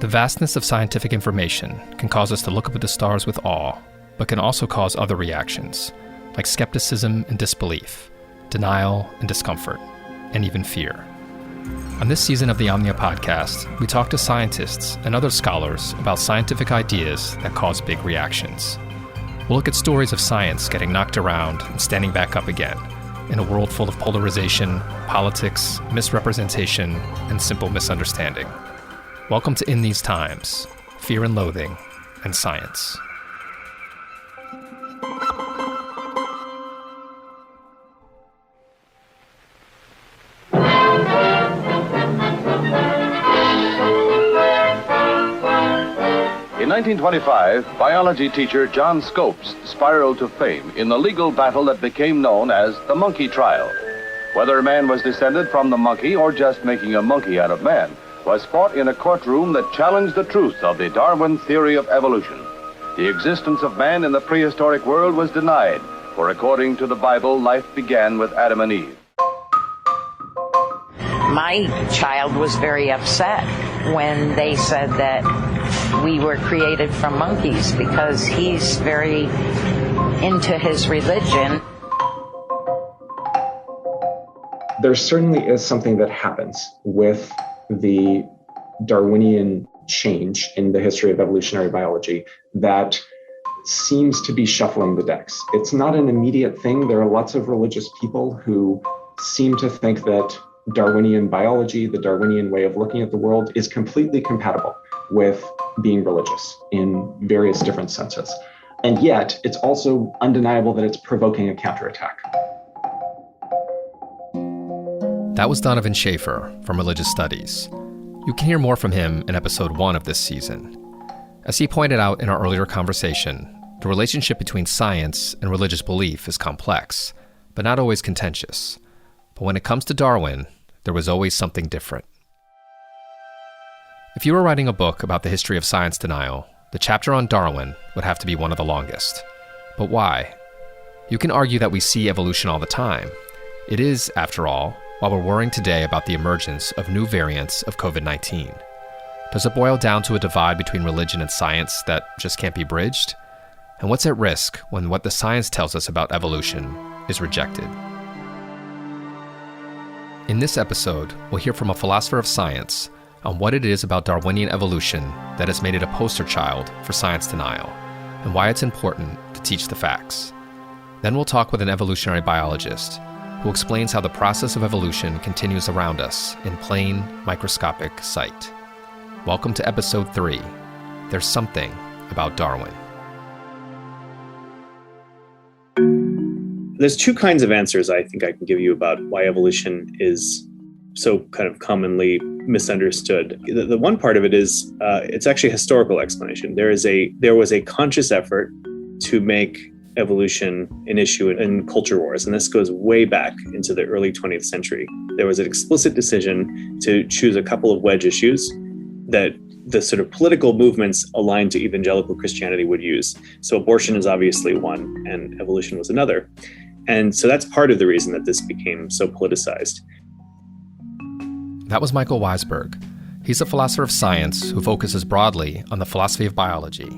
The vastness of scientific information can cause us to look up at the stars with awe, but can also cause other reactions, like skepticism and disbelief, denial and discomfort, and even fear. On this season of the Omnia podcast, we talk to scientists and other scholars about scientific ideas that cause big reactions. We'll look at stories of science getting knocked around and standing back up again in a world full of polarization, politics, misrepresentation, and simple misunderstanding. Welcome to In These Times, Fear and Loathing, and Science. In 1925, biology teacher John Scopes spiraled to fame in the legal battle that became known as the monkey trial. Whether man was descended from the monkey or just making a monkey out of man was fought in a courtroom that challenged the truth of the Darwin theory of evolution. The existence of man in the prehistoric world was denied, for according to the Bible, life began with Adam and Eve. My child was very upset when they said that we were created from monkeys because he's very into his religion. There certainly is something that happens with the Darwinian change in the history of evolutionary biology that seems to be shuffling the decks. It's not an immediate thing. There are lots of religious people who seem to think that Darwinian biology, the Darwinian way of looking at the world, is completely compatible with being religious in various different senses. And yet, it's also undeniable that it's provoking a counterattack. That was Donovan Schaefer from Religious Studies. You can hear more from him in episode 1 of this season. As he pointed out in our earlier conversation, the relationship between science and religious belief is complex, but not always contentious. But when it comes to Darwin, there was always something different. If you were writing a book about the history of science denial, the chapter on Darwin would have to be one of the longest. But why? You can argue that we see evolution all the time. It is, after all, why we're worrying today about the emergence of new variants of COVID-19. Does it boil down to a divide between religion and science that just can't be bridged? And what's at risk when what the science tells us about evolution is rejected? In this episode, we'll hear from a philosopher of science on what it is about Darwinian evolution that has made it a poster child for science denial, and why it's important to teach the facts. Then we'll talk with an evolutionary biologist who explains how the process of evolution continues around us in plain, microscopic sight. Welcome to episode 3, There's Something About Darwin. There's two kinds of answers I think I can give you about why evolution is so kind of commonly misunderstood. The one part of it is it's actually a historical explanation. There was a conscious effort to make evolution an issue in culture wars, and this goes way back into the early 20th century. There was an explicit decision to choose a couple of wedge issues that the sort of political movements aligned to evangelical Christianity would use. So abortion is obviously one, and evolution was another. And so that's part of the reason that this became so politicized. That was Michael Weisberg. He's a philosopher of science who focuses broadly on the philosophy of biology.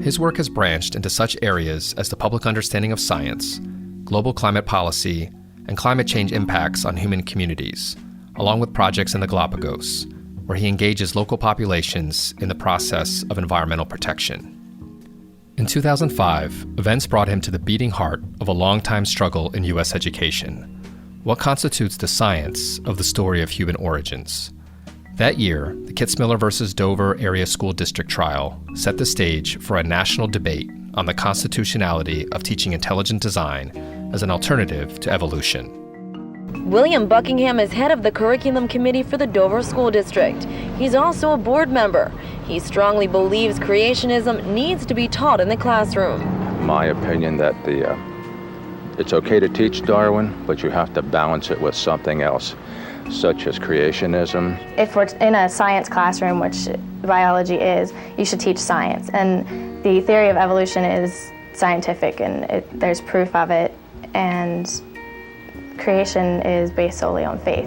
His work has branched into such areas as the public understanding of science, global climate policy, and climate change impacts on human communities, along with projects in the Galapagos, where he engages local populations in the process of environmental protection. In 2005, events brought him to the beating heart of a long-time struggle in U.S. education. What constitutes the science of the story of human origins? That year, the Kitsmiller versus Dover Area School District trial set the stage for a national debate on the constitutionality of teaching intelligent design as an alternative to evolution. William Buckingham is head of the curriculum committee for the Dover School District. He's also a board member. He strongly believes creationism needs to be taught in the classroom. My opinion that it's okay to teach Darwin, but you have to balance it with something else, such as creationism. If we're in a science classroom, which biology is, you should teach science. And the theory of evolution is scientific, and there's proof of it, and creation is based solely on faith.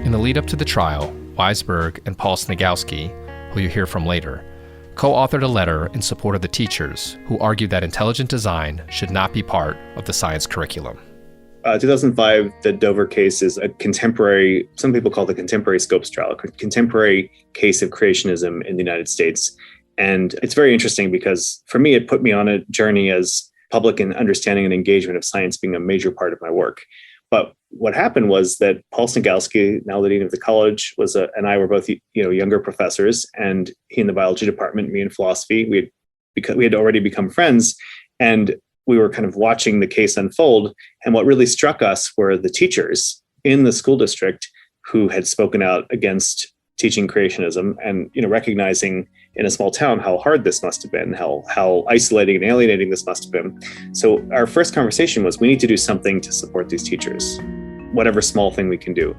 In the lead up to the trial, Weisberg, and Paul Sniegowski, who you hear from later, co-authored a letter in support of the teachers who argued that intelligent design should not be part of the science curriculum. 2005, the Dover case is a contemporary, some people call it the contemporary Scopes trial, a contemporary case of creationism in the United States. And it's very interesting because for me, it put me on a journey as public and understanding and engagement of science being a major part of my work. But what happened was that Paul Singalski, now the dean of the college, and I were both younger professors, and he in the biology department, me in philosophy. We had already become friends, and we were kind of watching the case unfold. And what really struck us were the teachers in the school district who had spoken out against teaching creationism, and recognizing in a small town how hard this must have been, how isolating and alienating this must have been. So our first conversation was, we need to do something to support these teachers, whatever small thing we can do.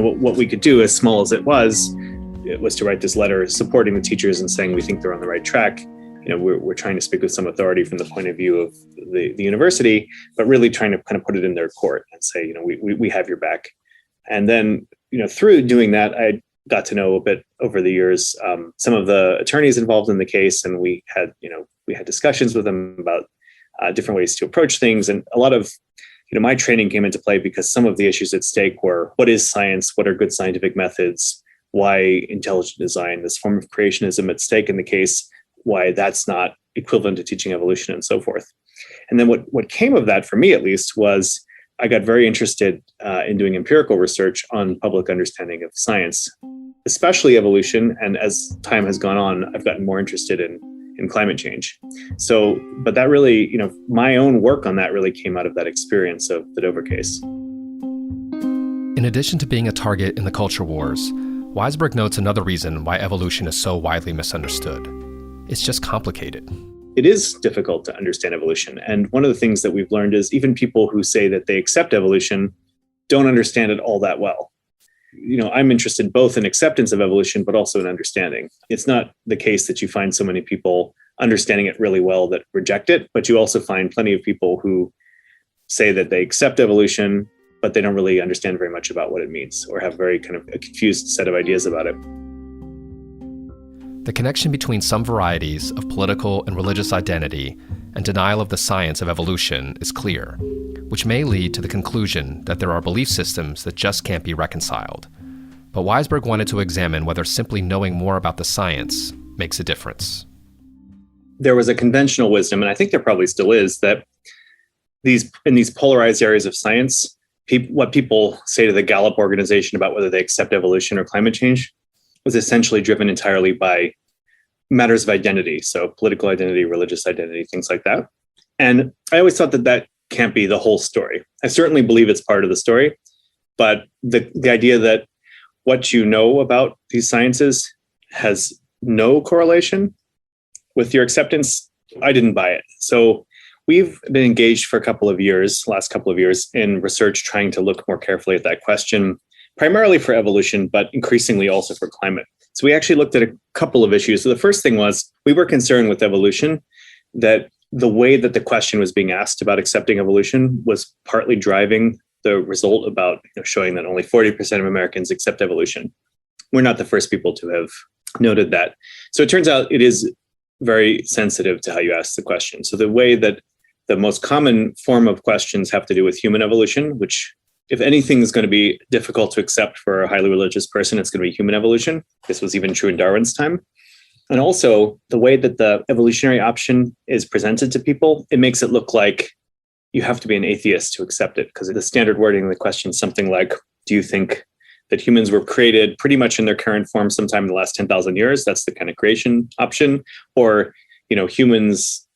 What we could do, as small as it was to write this letter supporting the teachers and saying we think they're on the right track. We're trying to speak with some authority from the point of view of the university, but really trying to kind of put it in their court and say, we have your back. And then, through doing that, I got to know a bit over the years some of the attorneys involved in the case, and we had discussions with them about different ways to approach things. And a lot of my training came into play because some of the issues at stake were, what is science? What are good scientific methods? Why intelligent design? This form of creationism at stake in the case, why that's not equivalent to teaching evolution, and so forth. And then what came of that, for me at least, was I got very interested in doing empirical research on public understanding of science, especially evolution. And as time has gone on, I've gotten more interested in climate change. So, but that really, my own work on that really came out of that experience of the Dover case. In addition to being a target in the culture wars, Weisberg notes another reason why evolution is so widely misunderstood. It's just complicated. It is difficult to understand evolution. And one of the things that we've learned is even people who say that they accept evolution don't understand it all that well. I'm interested both in acceptance of evolution, but also in understanding. It's not the case that you find so many people understanding it really well that reject it, but you also find plenty of people who say that they accept evolution, but they don't really understand very much about what it means, or have very kind of a confused set of ideas about it. The connection between some varieties of political and religious identity and denial of the science of evolution is clear, which may lead to the conclusion that there are belief systems that just can't be reconciled. But Weisberg wanted to examine whether simply knowing more about the science makes a difference. There was a conventional wisdom, and I think there probably still is, that in these polarized areas of science, what people say to the Gallup organization about whether they accept evolution or climate change was essentially driven entirely by matters of identity. So political identity, religious identity, things like that. And I always thought that can't be the whole story. I certainly believe it's part of the story, but the idea that what you know about these sciences has no correlation with your acceptance, I didn't buy it. So we've been engaged for last couple of years in research trying to look more carefully at that question, primarily for evolution, but increasingly also for climate. So we actually looked at a couple of issues. So the first thing was, we were concerned with evolution that the way that the question was being asked about accepting evolution was partly driving the result about showing that only 40% of Americans accept evolution. We're not the first people to have noted that. So it turns out it is very sensitive to how you ask the question. So the way that the most common form of questions have to do with human evolution, which, if anything is going to be difficult to accept for a highly religious person, it's going to be human evolution. This was even true in Darwin's time. And also the way that the evolutionary option is presented to people, it makes it look like you have to be an atheist to accept it, because the standard wording of the question is something like, do you think that humans were created pretty much in their current form sometime in the last 10,000 years? That's the kind of creation option. Or, humans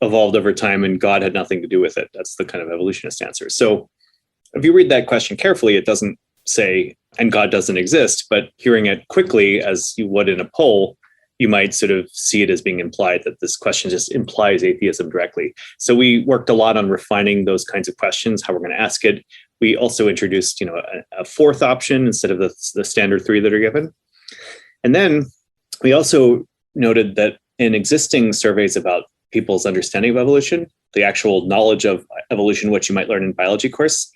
evolved over time and God had nothing to do with it. That's the kind of evolutionist answer. So if you read that question carefully, it doesn't say, and God doesn't exist, but hearing it quickly as you would in a poll, you might sort of see it as being implied that this question just implies atheism directly. So we worked a lot on refining those kinds of questions, how we're going to ask it. We also introduced, a fourth option instead of the standard three that are given. And then we also noted that in existing surveys about people's understanding of evolution, the actual knowledge of evolution, which you might learn in biology course,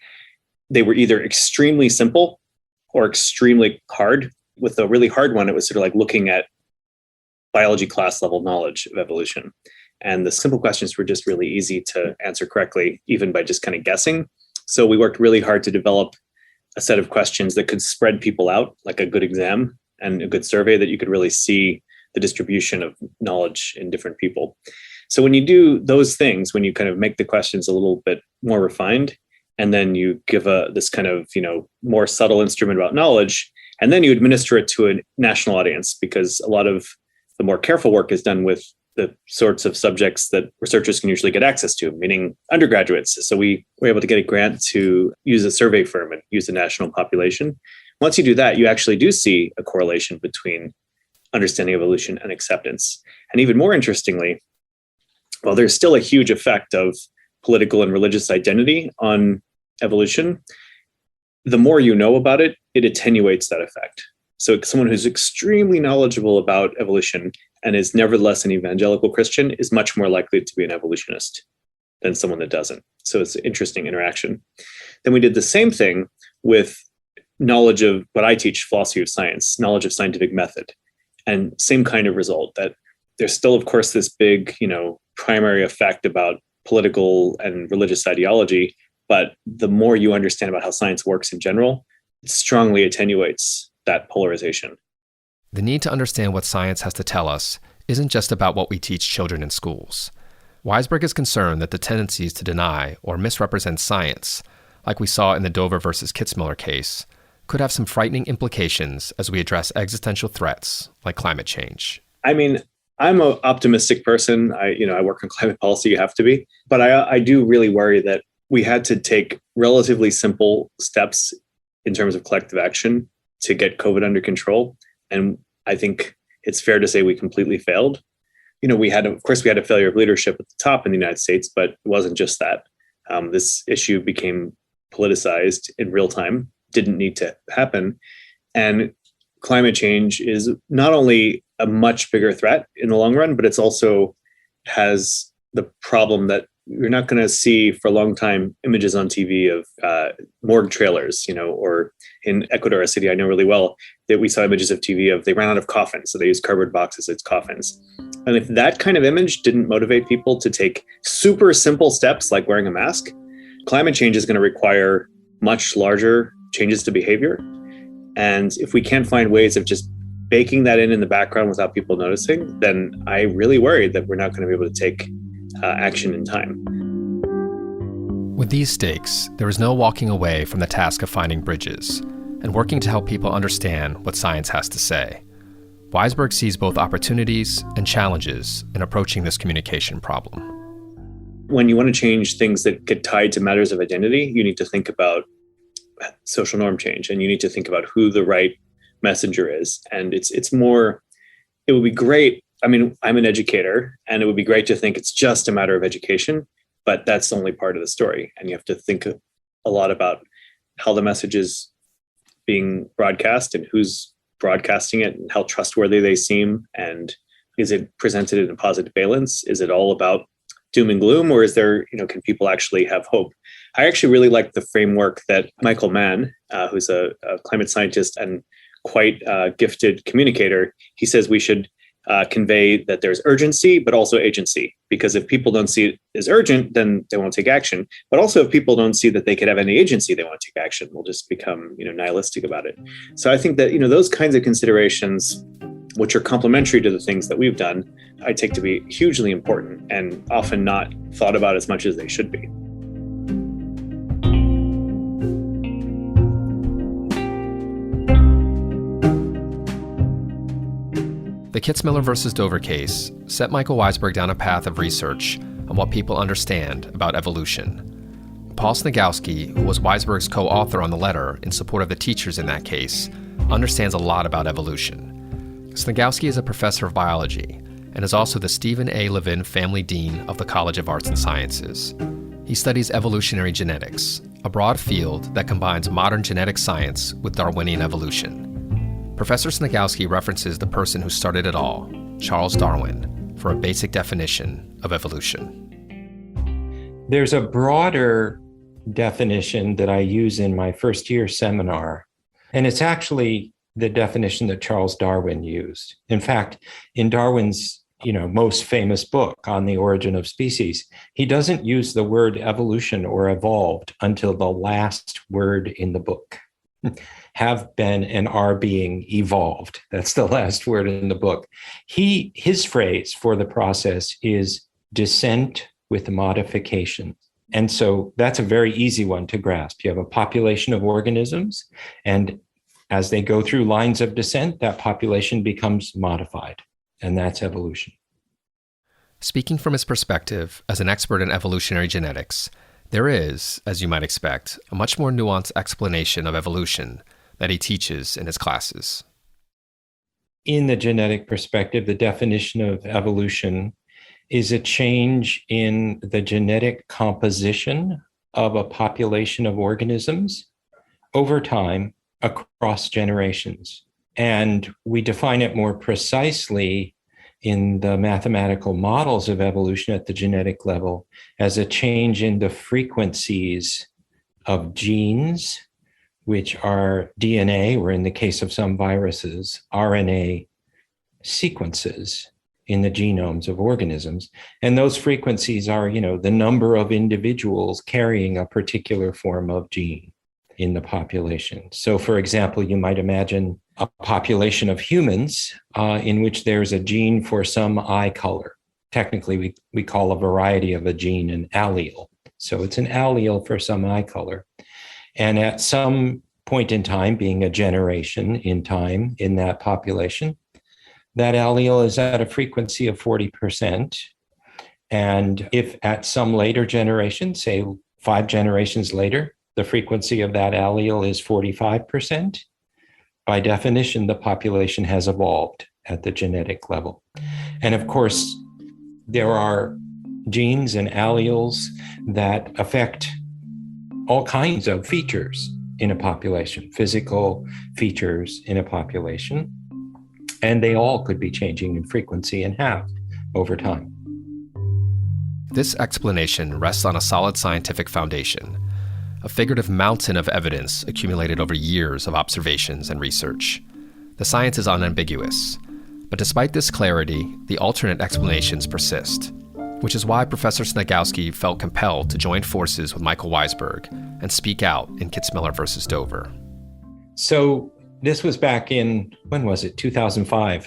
they were either extremely simple or extremely hard. With the really hard one, it was sort of like looking at biology class level knowledge of evolution. And the simple questions were just really easy to answer correctly, even by just kind of guessing. So we worked really hard to develop a set of questions that could spread people out, like a good exam and a good survey, that you could really see the distribution of knowledge in different people. So when you do those things, when you kind of make the questions a little bit more refined, and then you give this kind of, more subtle instrument about knowledge, and then you administer it to a national audience, because a lot of the more careful work is done with the sorts of subjects that researchers can usually get access to, meaning undergraduates. So we were able to get a grant to use a survey firm and use the national population. Once you do that, you actually do see a correlation between understanding evolution and acceptance. And even more interestingly, while there's still a huge effect of political and religious identity on evolution, the more you know about it, it attenuates that effect. So someone who's extremely knowledgeable about evolution and is nevertheless an evangelical Christian is much more likely to be an evolutionist than someone that doesn't. So it's an interesting interaction. Then we did the same thing with knowledge of what I teach, philosophy of science, knowledge of scientific method, and same kind of result, that there's still, of course, this big, primary effect about political and religious ideology, but the more you understand about how science works in general, it strongly attenuates that polarization. The need to understand what science has to tell us isn't just about what we teach children in schools. Weisberg is concerned that the tendencies to deny or misrepresent science, like we saw in the Dover versus Kitsmiller case, could have some frightening implications as we address existential threats like climate change. I mean, I'm an optimistic person. I work on climate policy, you have to be. But I do really worry that we had to take relatively simple steps in terms of collective action to get COVID under control. And I think it's fair to say we completely failed. We had a failure of leadership at the top in the United States, but it wasn't just that. This issue became politicized in real time, didn't need to happen. And climate change is not only a much bigger threat in the long run, but it's also has the problem that you're not going to see for a long time images on TV of morgue trailers, or in Ecuador, a city I know really well, that we saw images of TV of they ran out of coffins, so they used cardboard boxes as coffins. And if that kind of image didn't motivate people to take super simple steps like wearing a mask, climate change is going to require much larger changes to behavior. And if we can't find ways of just baking that in the background without people noticing, then I really worry that we're not going to be able to take action in time. With these stakes, there is no walking away from the task of finding bridges and working to help people understand what science has to say. Weisberg sees both opportunities and challenges in approaching this communication problem. When you want to change things that get tied to matters of identity, you need to think about social norm change, and you need to think about who the right messenger is. And it would be great. I mean, I'm an educator, and it would be great to think it's just a matter of education, but that's only part of the story. And you have to think a lot about how the message is being broadcast and who's broadcasting it and how trustworthy they seem. And is it presented in a positive valence? Is it all about doom and gloom, or is there, can people actually have hope? I actually really like the framework that Michael Mann, who's a climate scientist and quite gifted communicator, he says we should convey that there's urgency, but also agency. Because if people don't see it as urgent, then they won't take action. But also if people don't see that they could have any agency, they won't take action. They'll just become, nihilistic about it. So I think that, those kinds of considerations, which are complementary to the things that we've done, I take to be hugely important and often not thought about as much as they should be. The Kitsmiller versus Dover case set Michael Weisberg down a path of research on what people understand about evolution. Paul Sniegowski, who was Weisberg's co-author on the letter in support of the teachers in that case, understands a lot about evolution. Sniegowski is a professor of biology and is also the Stephen A. Levin Family Dean of the College of Arts and Sciences. He studies evolutionary genetics, a broad field that combines modern genetic science with Darwinian evolution. Professor Sniegowski references the person who started it all, Charles Darwin, for a basic definition of evolution. There's a broader definition that I use in my first year seminar. And it's actually the definition that Charles Darwin used. In fact, in Darwin's most famous book on the origin of species, he doesn't use the word evolution or evolved until the last word in the book. Have been and are being evolved. That's the last word in the book. His phrase for the process is descent with modification. And so that's a very easy one to grasp. You have a population of organisms, and as they go through lines of descent, that population becomes modified, and that's evolution. Speaking from his perspective as an expert in evolutionary genetics, there is, as you might expect, a much more nuanced explanation of evolution that he teaches in his classes. In the genetic perspective, the definition of evolution is a change in the genetic composition of a population of organisms over time across generations. And we define it more precisely in the mathematical models of evolution at the genetic level as a change in the frequencies of genes, which are DNA, or in the case of some viruses, RNA sequences in the genomes of organisms. And those frequencies are, the number of individuals carrying a particular form of gene in the population. So, for example, you might imagine a population of humans in which there's a gene for some eye color. Technically, we call a variety of a gene an allele. So it's an allele for some eye color. And at some point in time, being a generation in time in that population, that allele is at a frequency of 40%. And if at some later generation, say 5 generations later, the frequency of that allele is 45%, by definition, the population has evolved at the genetic level. And of course, there are genes and alleles that affect all kinds of features in a population, physical features in a population, and they all could be changing in frequency and have over time. This explanation rests on a solid scientific foundation, a figurative mountain of evidence accumulated over years of observations and research. The science is unambiguous, but despite this clarity, the alternate explanations persist, which is why Professor Sniegowski felt compelled to join forces with Michael Weisberg and speak out in Kitsmiller versus Dover. So this was back in, when was it? 2005.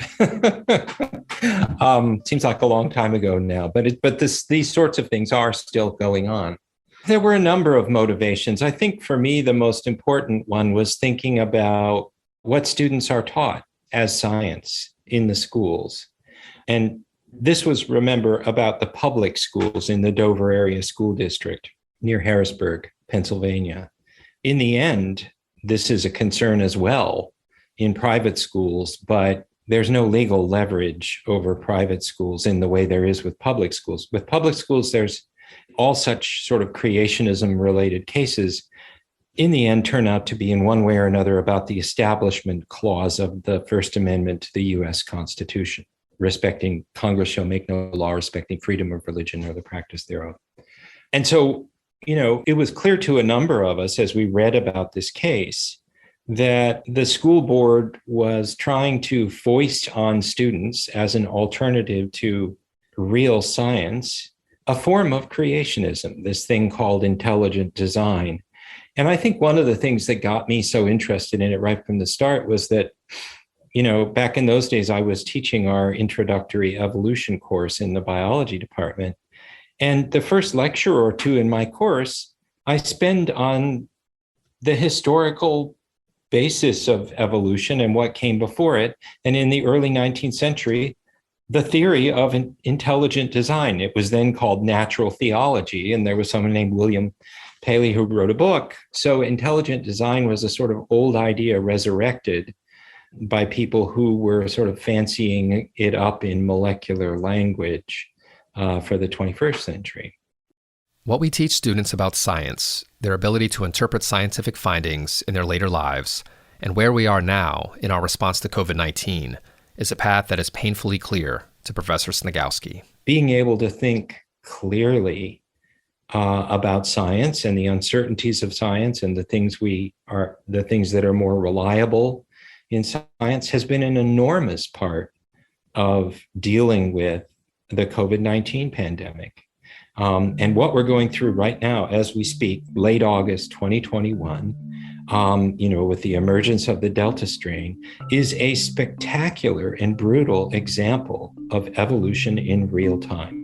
Seems like a long time ago now, but these sorts of things are still going on. There were a number of motivations. I think for me, the most important one was thinking about what students are taught as science in the schools. And this was, remember, about the public schools in the Dover area school district near Harrisburg, Pennsylvania. In the end, this is a concern as well in private schools, but there's no legal leverage over private schools in the way there is with public schools. With public schools, there's all such sort of creationism-related cases in the end turn out to be in one way or another about the establishment clause of the First Amendment to the U.S. Constitution, respecting Congress shall make no law respecting freedom of religion or the practice thereof. And so, it was clear to a number of us as we read about this case that the school board was trying to foist on students as an alternative to real science a form of creationism, this thing called intelligent design. And I think one of the things that got me so interested in it right from the start was that, back in those days, I was teaching our introductory evolution course in the biology department. And the first lecture or two in my course, I spend on the historical basis of evolution and what came before it. And in the early 19th century, the theory of intelligent design. It was then called natural theology, and there was someone named William Paley who wrote a book. So intelligent design was a sort of old idea resurrected by people who were sort of fancying it up in molecular language for the 21st century. What we teach students about science, their ability to interpret scientific findings in their later lives, and where we are now in our response to COVID-19 is a path that is painfully clear to Professor Sniegowski. Being able to think clearly about science and the uncertainties of science and the things that are more reliable in science has been an enormous part of dealing with the COVID-19 pandemic. And what we're going through right now as we speak, late August 2021, with the emergence of the Delta strain, is a spectacular and brutal example of evolution in real time.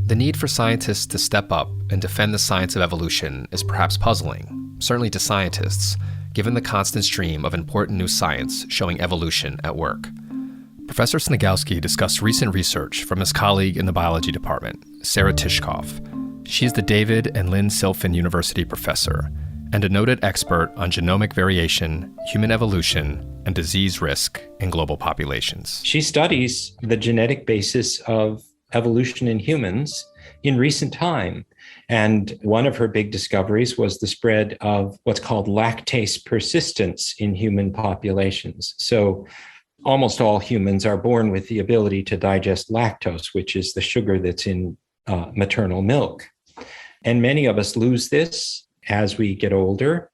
The need for scientists to step up and defend the science of evolution is perhaps puzzling, certainly to scientists, given the constant stream of important new science showing evolution at work. Professor Sniegowski discussed recent research from his colleague in the biology department, Sarah Tishkoff. She's the David and Lynn Silfen University professor and a noted expert on genomic variation, human evolution, and disease risk in global populations. She studies the genetic basis of evolution in humans in recent time. And one of her big discoveries was the spread of what's called lactase persistence in human populations. So almost all humans are born with the ability to digest lactose, which is the sugar that's in maternal milk. And many of us lose this as we get older.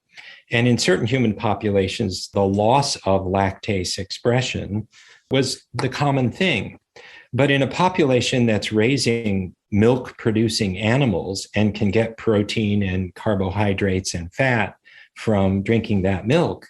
And in certain human populations, the loss of lactase expression was the common thing. But in a population that's raising milk-producing animals and can get protein and carbohydrates and fat from drinking that milk,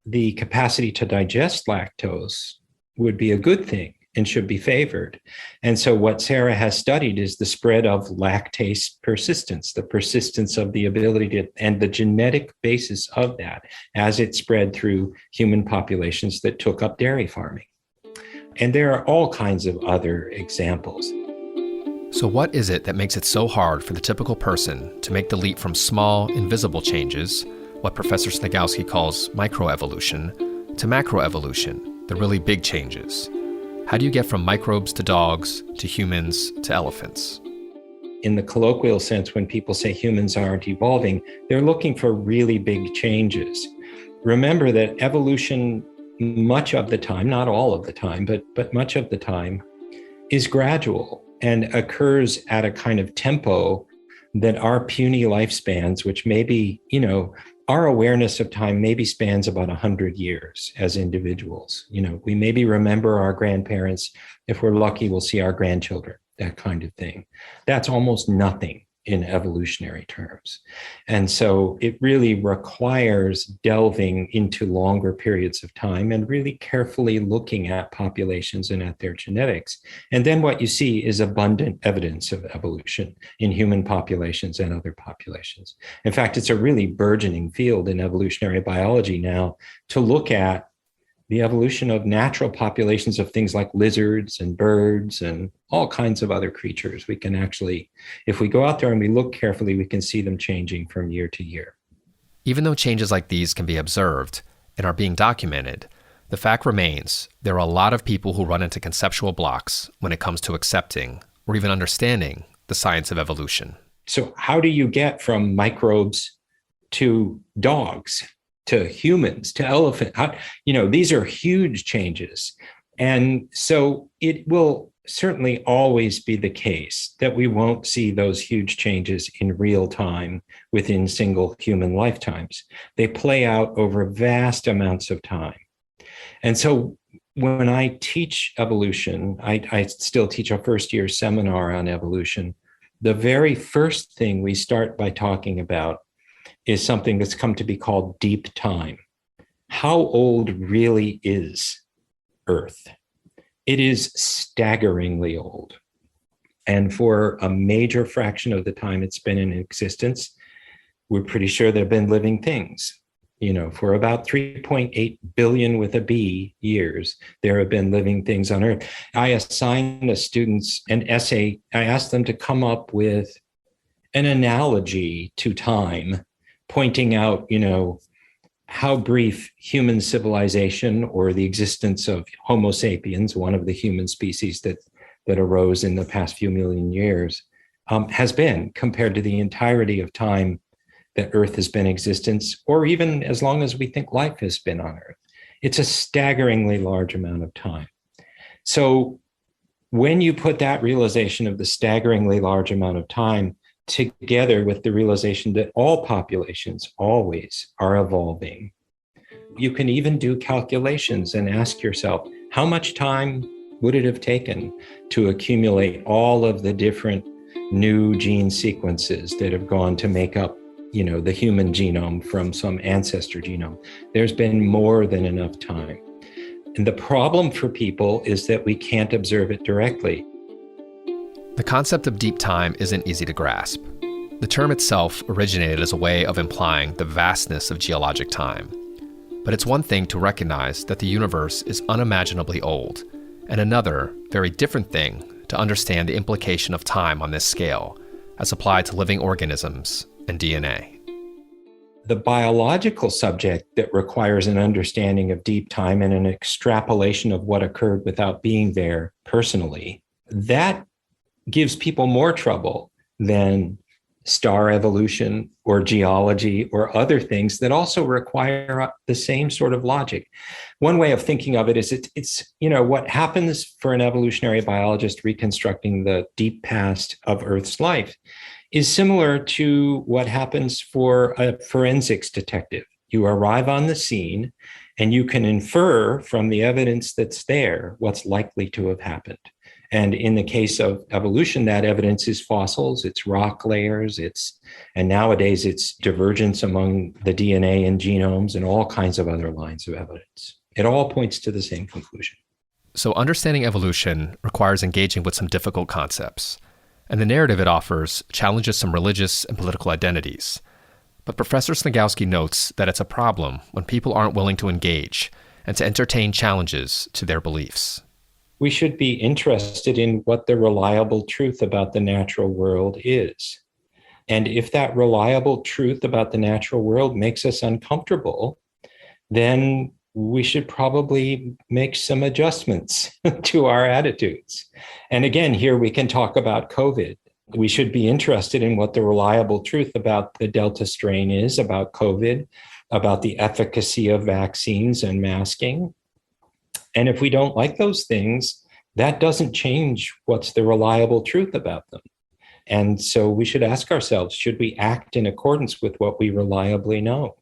the capacity to digest lactose would be a good thing and should be favored. And so what Sarah has studied is the spread of lactase persistence, the persistence of the ability to, and the genetic basis of that as it spread through human populations that took up dairy farming. And there are all kinds of other examples. So what is it that makes it so hard for the typical person to make the leap from small, invisible changes, what Professor Sniegowski calls microevolution, to macroevolution, the really big changes? How do you get from microbes to dogs, to humans, to elephants? In the colloquial sense, when people say humans aren't evolving, they're looking for really big changes. Remember that evolution, much of the time, not all of the time, but much of the time, is gradual and occurs at a kind of tempo that our puny lifespans, which maybe, our awareness of time maybe spans about 100 years as individuals. We maybe remember our grandparents. If we're lucky, we'll see our grandchildren, that kind of thing. That's almost nothing in evolutionary terms. And so it really requires delving into longer periods of time and really carefully looking at populations and at their genetics. And then what you see is abundant evidence of evolution in human populations and other populations. In fact, it's a really burgeoning field in evolutionary biology now to look at the evolution of natural populations of things like lizards and birds and all kinds of other creatures. We can actually, if we go out there and we look carefully, we can see them changing from year to year. Even though changes like these can be observed and are being documented, the fact remains there are a lot of people who run into conceptual blocks when it comes to accepting or even understanding the science of evolution. So how do you get from microbes to dogs, to humans, to elephant? These are huge changes. And so it will certainly always be the case that we won't see those huge changes in real time within single human lifetimes. They play out over vast amounts of time. And so when I teach evolution, I still teach a first-year seminar on evolution. The very first thing we start by talking about is something that's come to be called deep time. How old really is Earth? It is staggeringly old. And for a major fraction of the time it's been in existence, we're pretty sure there have been living things. For about 3.8 billion with a B years, there have been living things on Earth. I assign the students an essay. I asked them to come up with an analogy to time, pointing out, how brief human civilization or the existence of Homo sapiens, one of the human species that arose in the past few million years, has been compared to the entirety of time that Earth has been in existence, or even as long as we think life has been on Earth. It's a staggeringly large amount of time. So When you put that realization of the staggeringly large amount of time together with the realization that all populations always are evolving, you can even do calculations and ask yourself, how much time would it have taken to accumulate all of the different new gene sequences that have gone to make up, the human genome from some ancestor genome? There's been more than enough time. And the problem for people is that we can't observe it directly. The concept of deep time isn't easy to grasp. The term itself originated as a way of implying the vastness of geologic time. But it's one thing to recognize that the universe is unimaginably old, and another, very different thing, to understand the implication of time on this scale, as applied to living organisms and DNA. The biological subject that requires an understanding of deep time and an extrapolation of what occurred without being there personally, that gives people more trouble than star evolution or geology or other things that also require the same sort of logic. One way of thinking of it is it's what happens for an evolutionary biologist reconstructing the deep past of Earth's life is similar to what happens for a forensics detective. You arrive on the scene and you can infer from the evidence that's there what's likely to have happened. And in the case of evolution, that evidence is fossils, it's rock layers, and nowadays it's divergence among the DNA and genomes and all kinds of other lines of evidence. It all points to the same conclusion. So understanding evolution requires engaging with some difficult concepts. And the narrative it offers challenges some religious and political identities. But Professor Sniegowski notes that it's a problem when people aren't willing to engage and to entertain challenges to their beliefs. We should be interested in what the reliable truth about the natural world is. And if that reliable truth about the natural world makes us uncomfortable, then we should probably make some adjustments to our attitudes. And again, here we can talk about COVID. We should be interested in what the reliable truth about the Delta strain is, about COVID, about the efficacy of vaccines and masking. And if we don't like those things, that doesn't change what's the reliable truth about them. And so we should ask ourselves, should we act in accordance with what we reliably know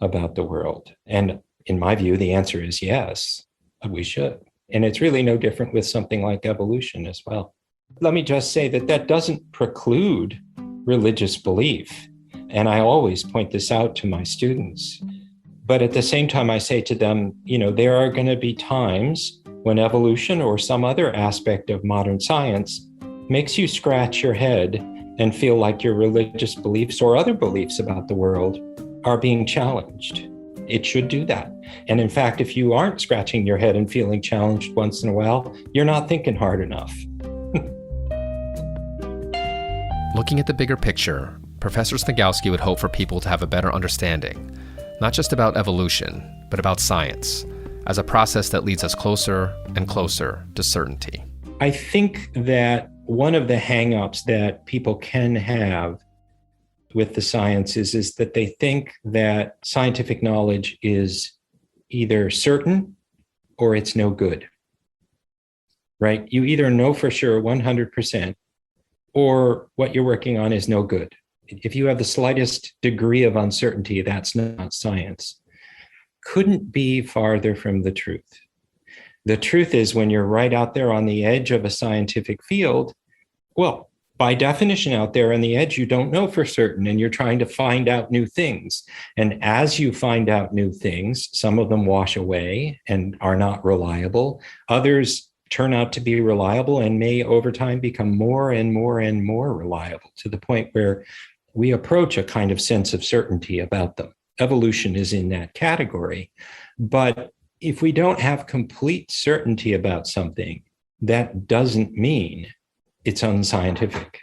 about the world? And in my view, the answer is yes, we should. And it's really no different with something like evolution as well. Let me just say that doesn't preclude religious belief. And I always point this out to my students. But at the same time, I say to them, there are going to be times when evolution or some other aspect of modern science makes you scratch your head and feel like your religious beliefs or other beliefs about the world are being challenged. It should do that. And in fact, if you aren't scratching your head and feeling challenged once in a while, you're not thinking hard enough. Looking at the bigger picture, Professor Sniegowski would hope for people to have a better understanding, not just about evolution, but about science, as a process that leads us closer and closer to certainty. I think that one of the hang-ups that people can have with the sciences is that they think that scientific knowledge is either certain or it's no good, right? You either know for sure 100% or what you're working on is no good. If you have the slightest degree of uncertainty, that's not science. Couldn't be farther from the truth. The truth is when you're right out there on the edge of a scientific field, well, by definition, out there on the edge, you don't know for certain, and you're trying to find out new things. And as you find out new things, some of them wash away and are not reliable. Others turn out to be reliable and may over time become more and more and more reliable to the point where we approach a kind of sense of certainty about them. Evolution is in that category. But if we don't have complete certainty about something, that doesn't mean it's unscientific.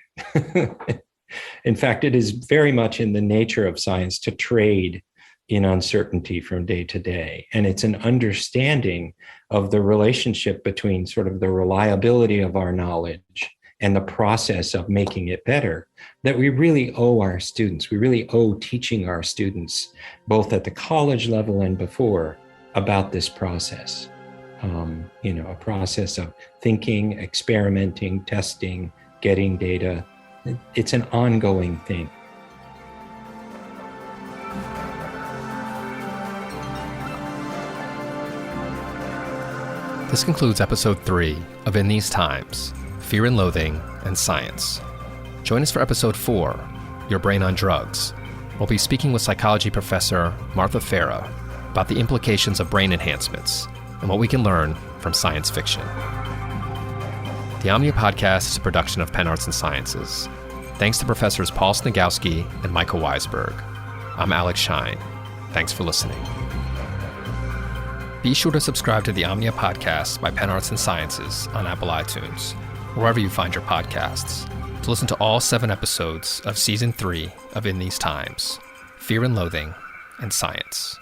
In fact, it is very much in the nature of science to trade in uncertainty from day to day. And it's an understanding of the relationship between sort of the reliability of our knowledge and the process of making it better that we really owe our students. We really owe teaching our students, both at the college level and before, about this process. a process of thinking, experimenting, testing, getting data. It's an ongoing thing. This concludes episode 3 of In These Times, Fear and Loathing and Science. Join us for episode 4, Your Brain on Drugs. We'll be speaking with psychology professor Martha Farah about the implications of brain enhancements and what we can learn from science fiction. The Omnia Podcast is a production of Penn Arts and Sciences. Thanks to Professors Paul Sniegowski and Michael Weisberg. I'm Alex Shine. Thanks for listening. Be sure to subscribe to the Omnia Podcast by Penn Arts and Sciences on Apple iTunes, wherever you find your podcasts, to listen to all 7 episodes of Season 3 of In These Times, Fear and Loathing and Science.